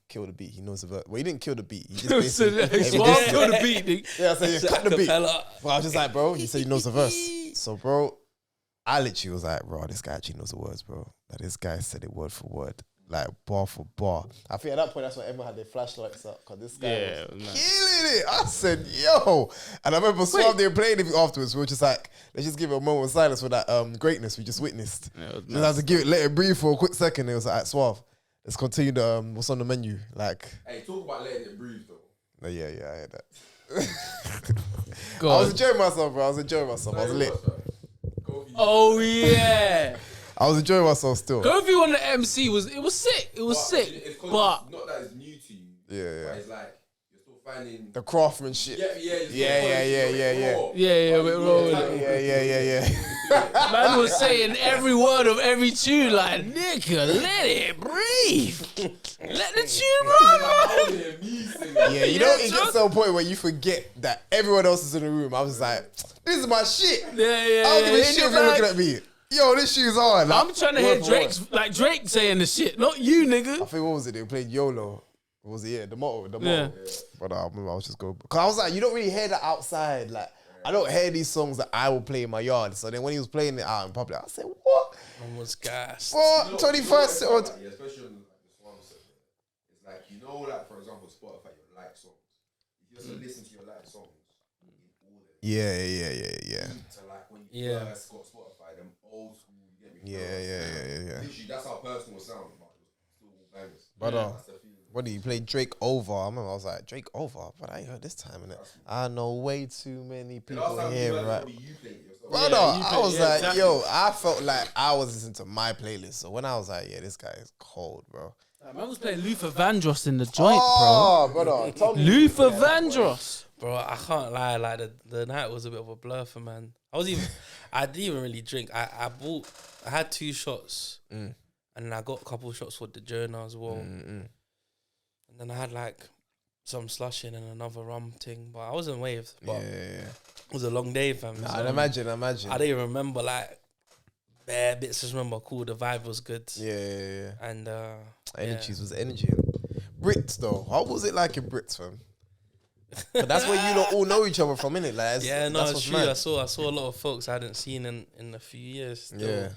kill the beat. He knows the verse. Well, he didn't kill the beat. He just basically... Suave killed the beat, nigga. Yeah, I said, yeah, cut the beat. Acapella. But I was just like, bro, he said he knows the verse. So, bro, I literally was like, bro, this guy actually knows the words, bro. Like, this guy said it word for word. Like, bar for bar. I think at that point, that's when everyone had their flashlights up. Because this guy was killing it. I said, yo. And I remember Suave, they were playing it afterwards. We were just like, let's just give it a moment of silence for that greatness we just witnessed. Yeah, it was Just had to give it, let it breathe for a quick second. It was like, Suave, let's continue the, what's on the menu. Like, Hey, talk about letting it breathe though. yeah, I heard that. Go I was on. enjoying myself, bro. I was enjoying myself. I was lit. Oh, yeah. I was enjoying myself still. Kofi on the MC was sick. It was sick. It's 'cause But it's not that it's new to you. Yeah. But it's like you're still finding. The craftsmanship. Yeah. yeah, we're rolling. Yeah. Man was saying every word of every tune like, nigga, let it breathe. Let the tune run, man. Yeah, you know, it gets to a point where you forget that everyone else is in the room. I was like, this is my shit. Yeah. I don't give a shit if you're looking at me. Yo, this shoe's on. Like, I'm trying to hear word for word. Drake saying the shit, not you, nigga. I think, what was it? They played YOLO. What was it? Yeah, the motto. Yeah. But I remember I was just going. Because I was like, you don't really hear that outside. Like, I don't hear these songs that I will play in my yard. So then when he was playing it out in public, I said, what? Man was gassed. What? 21st? Yeah, especially on like, the Swan section. It's like, you know, like for example, Spotify, your like songs. If you just listen to your like songs, you get all them. Yeah. To like when you first got Spotify, them old school, you get me? Yeah. Literally, that's how personal it sounds, but it was still all bangers. But, That's the feeling. When he played Drake Over, I remember I was like, Drake Over? But I ain't heard this time, innit? I know way too many The last people time here, you heard it, right? probably you played it yourself. Brother, you I play- was yeah, like, exactly. yo, I felt like I was listening to my playlist. So when I was like, yeah, this guy is cold, bro. Man was playing Luther Vandross in the joint, Oh, brother, tell bro. me. Luther Vandross. Bro, I can't lie. Like the night was a bit of a blur for man. I didn't even really drink. I had 2 shots, and then I got a couple of shots for the journal as well. And then I had like some slushing and another rum thing, but I wasn't waved. But it was a long day, fam. Nah, So I'd imagine. I didn't even remember like bare bits. Just remember, cool. The vibe was good. Yeah. And Energies was energy. Brits, though. How was it like in Brits, fam? But that's where you lot all know each other from, innit? Like, yeah, no, that's it's what's true. mad. I saw a lot of folks I hadn't seen in a few years. Still. Yeah.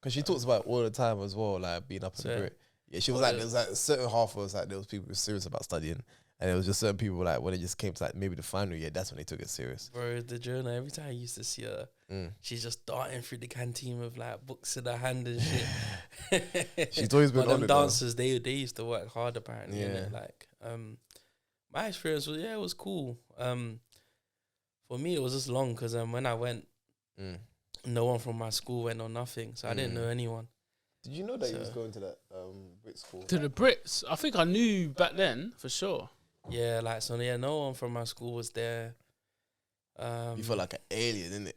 Because she talks about it all the time as well, like being up in the Brit. Yeah, she was like, there was like a certain half was like, there was people who were serious about studying. And there was just certain people like, when it just came to like maybe the final year, that's when they took it serious. Bro, the journal, every time I used to see her, she's just darting through the canteen with like books in her hand and shit. She's always been But on them it, though. dancers, they used to work hard apparently. Yeah. Innit? Like, my experience was, it was cool. For me, it was just long because when I went, no one from my school went or nothing. So I didn't know anyone. Did you know that he was going to that Brit school? To the Brits. I think I knew back then, for sure. Yeah, like, so yeah, no one from my school was there. You felt like an alien, innit?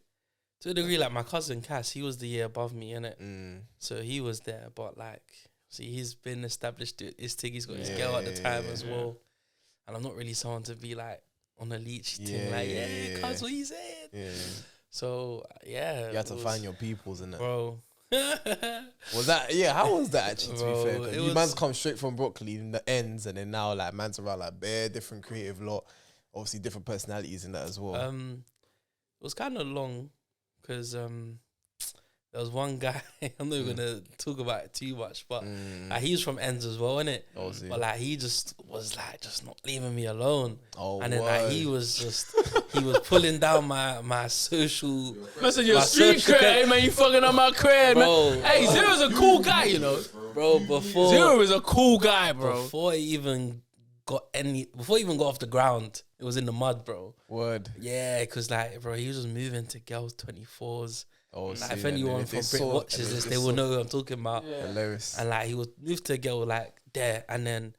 To a degree, like my cousin Cass, he was the year above me, innit? So he was there, but like, see, he's been established. His thing, he's got his girl at the time as well. And I'm not really someone to be like on a leech thing, like, cuz what you saying? Yeah. So yeah, You had to find your peoples, innit? bro. Was that, how was that actually, to Bro, be fair? 'Cause it you was- man's come straight from Brooklyn in the ends, and then now, like, man's around, like, bare different creative lot. Obviously, different personalities in that as well. It was kind of long because there was one guy. I'm not even gonna talk about it too much, but like, he was from ends as well, innit? Obviously. But like he just was like just not leaving me alone. Oh, and then like he was pulling down my social. Listen, you're My street social cred, hey, man. You fucking up my cred, Bro. man. Hey, Zero's a cool guy, you know. Bro, before Zero is a cool guy, bro. before he even got off the ground, it was in the mud, bro. Word. Yeah, cause like, bro, he was just moving to girls 24s. Oh, Like, see, if and anyone if from they Brit saw- watches and if this, they they will saw- know who I'm talking about. Hilarious. And like he would move to a girl like there, and then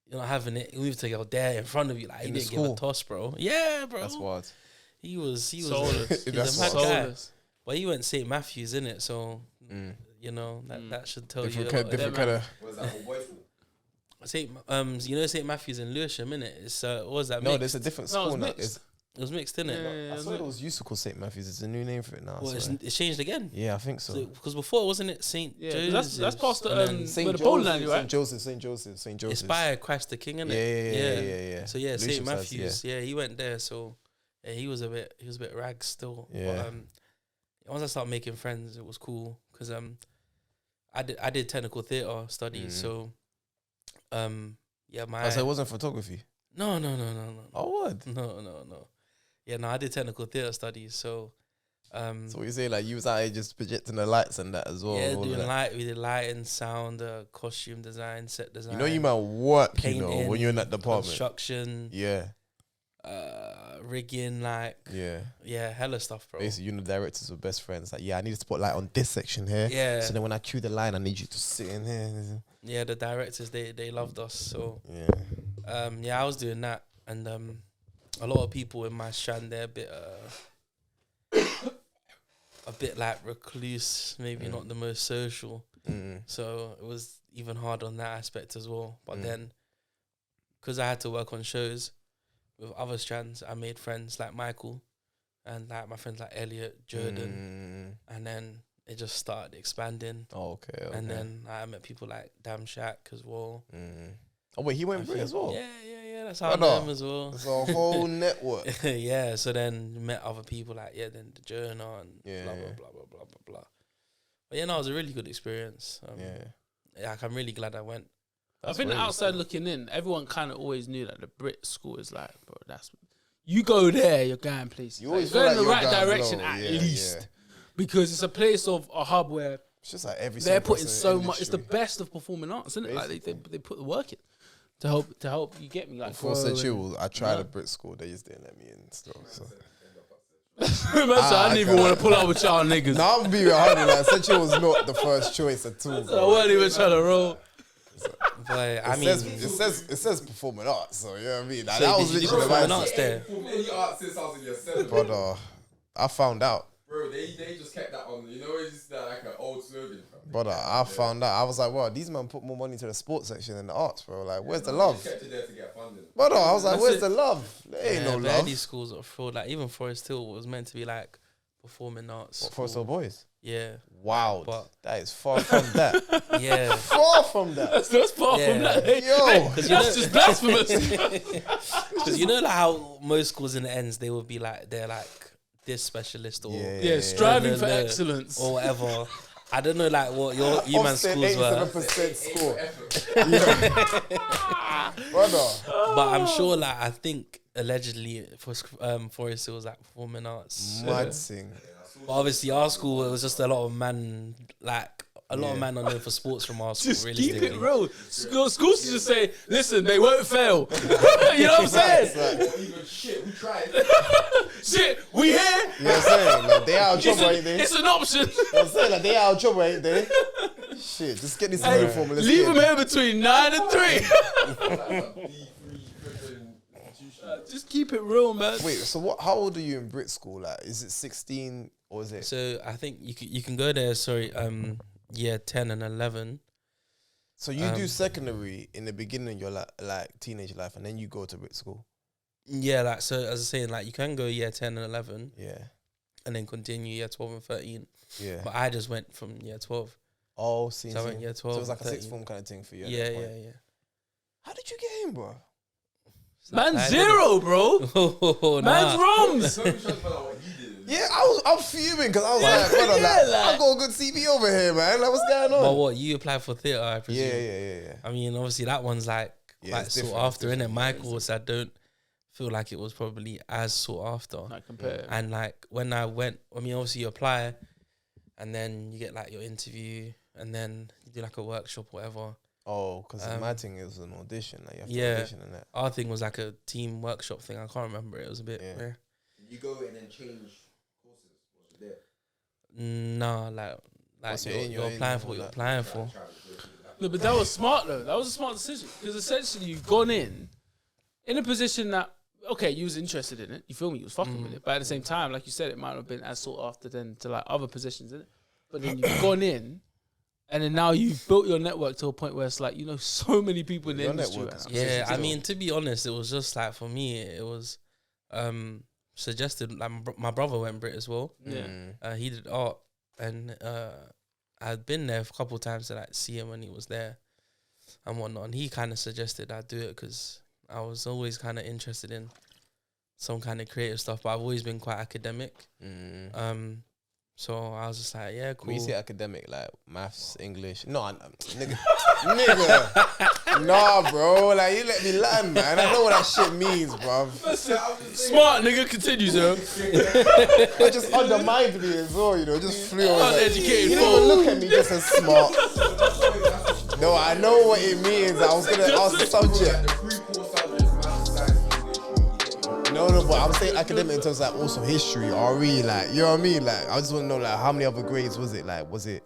you're not having it. He moved to a girl there in front of you. Like he In the didn't give a school? toss, bro. Yeah, bro. That's wild. He was Soulless. a That's mad wild. guy. Soulless. But he went St. Matthews, innit? So Mm. you know that should tell Different, you a kind, lot. different kind of. What is that old boy school? You know St. Matthews in Lewisham, innit? It's what was that? No, mixed? there's a different No, it was school now. mixed. It was mixed, innit? Yeah, I thought it was used to call St. Matthews. It's a new name for it now. Well, so- it's changed again. yeah, I think so. Because before wasn't it St. Yeah, Joseph's? that's past the, and then St. where the bowling alley, Joseph, right? St. Joseph. it's by Christ the King, innit? Yeah. So yeah, St. Lucius has, Matthews. Yeah, he went there. So yeah, he was a bit rags still. Yeah. But, once I started making friends, it was cool because I did technical theatre studies. So yeah, my Oh, so it wasn't photography. no. Oh, what? No. Yeah, no, I did technical theatre studies. So So what you say, like you was out here just projecting the lights and that as well. yeah, all of doing that. we did lighting, sound, costume design, set design. You know, you might work. You know, painting, when you're in that department. construction, Yeah, rigging, yeah. hella stuff, bro. Basically, you and the directors were best friends. Like, yeah, I need to put light on this section here. Yeah. So then when I cue the line, I need you to sit in here. Yeah, the directors they loved us. So Yeah. yeah, I was doing that, and a lot of people in my strand they're a bit like recluse, maybe not the most social. So it was even hard on that aspect as well. But then, because I had to work on shows with other strands, I made friends like Michael, and like my friends like Elliot, Jordan, and then it just started expanding. Oh, okay. And then I met people like Dam Shack as well. Oh wait, he went Brit as well. Yeah. That's how I Brother, know him as well. It's a whole network. Yeah. So then met other people like then the Journal and Yeah, blah yeah. blah blah blah blah blah blah. But yeah, no, it was a really good experience. Yeah. Like I'm really glad I went. I think crazy. outside looking in, everyone kind of always knew that the Brit school is like, bro, that's you go there, you're going places. You always You're feel going like in the you're right going direction low. at Yeah, least, yeah. because it's a place of a hub where It's just like every they're single putting person so in the much. It's the industry. best of performing arts, isn't it? Like they put the work in to help you get me. Like Before grow said and- chill, I tried a Brit school. They just didn't let me in still. So. Man, so I didn't even want to pull up with y'all niggas. No, I'm being 100. Like, said chill was not the first choice at all. I Bro. wasn't even trying to roll. But I mean, it says performing arts, so you know what I mean. Like, so that was did you do literally the performing mindset. arts there? Perform any art since I was in year 7. Brother, I found out. Bro, they just kept that on. You know, it's just like an old slogan. Fam. Brother, I found out. I was like, wow, these men put more money into the sports section than the arts, bro. Like, where's the love? They kept it there to get funding. Brother, I was like, That's where's it. the love? There ain't no but love. these schools are fraud. Like even Forest Hill was meant to be like performing arts. For school. boys. Yeah. Wow, But- that is far from that. Yeah. Far from that. That's far Yeah. from that. Hey, Yo. hey, Because that's just blasphemous. Because you know like how most schools in the ends they would be like they're like this specialist or Yeah, striving no, for no, excellence. or whatever. I don't know like what you man Offset schools were, 87% score. Effort. Brother. but I'm sure like I think allegedly for Forest Hill was like performing arts. Mad sing. But obviously our school it was just a lot of man like a lot of men are known for sports from our school. Just keep Realistically, it real. Schools should just say, listen, they won't fail. You know what I'm saying? Or even shit, we tried. Shit, we here. You know what I'm saying? Like, they out of It's, trouble, ain't they? it's an option. You know what I'm saying? Like, they out of trouble, ain't they? Shit, just get this uniform and let's Leave get them here between 9 and 3. D3 flipping institution. Just keep it real, man. Wait, so what? How old are you in Brit school? Like, is it 16 or is it? so I think you can go there. Sorry, year 10 and 11. So you do secondary in the beginning of your like teenage life, and then you go to Brit school. Yeah, like so as I was saying, like you can go year 10 and 11 Yeah, and then continue year 12 and 13. yeah. But I just went from year 12. Oh, see, So I went year 12. So it was like a 13. sixth form kind of thing for you. at Yeah, that yeah, point. yeah. How did you get in, bro? Man, I did zero, bro. it. Oh, Man's nah. wrongs. Don't be trying to find out what you did. Yeah, I'm fuming because I was like, brother, Yeah, like, like- I got a good CV over here, man. Like, what's going But on? what, you applied for theatre, I presume? Yeah. I mean, obviously that one's like Yeah, quite it's sought different, it's after, innit? different. Michael's, I don't feel like it was probably as sought after. Like compare. And like when I went, I mean, obviously you apply and then you get like your interview and then you do like a workshop or whatever. Oh, because my thing is an audition. Like, you have to Yeah. audition and that. Our thing was like a team workshop thing. I can't remember it. It was a bit. Yeah. Yeah. You go and then change courses. Was it there? Nah, like What's your you're, aim, you're your aim applying and for all what you're that. applying for. No, but that was smart though. That was a smart decision because essentially you've gone in a position that okay, you was interested in it. You feel me? You was fucking with it, but at the same time, like you said, it might not have been as sought after then to like other positions in it. But then you've gone in, and then now you've built your network to a point where it's like you know so many people in the Your industry. network Right is now. Yeah, I mean, to be honest, it was just like for me, it was suggested. Like my brother went Brit as well. Yeah. He did art, and I'd been there a couple of times to like see him when he was there and whatnot. And he kind of suggested I do it because I was always kind of interested in some kind of creative stuff, but I've always been quite academic. So I was just like, yeah, cool. When you say academic, like maths, English, nigga, nah, bro. Like you let me land, man. I know what that shit means, bro. Smart nigga continues, yo. It just undermined me as well, you know. Just flew over. Like, Uneducated you fool. didn't even look at me just as smart. No, I know what it means. I was gonna ask the subject. No, but I'm saying academic in terms of like also history, RE, like you know what I mean. Like I just want to know like how many other grades was it? Like was it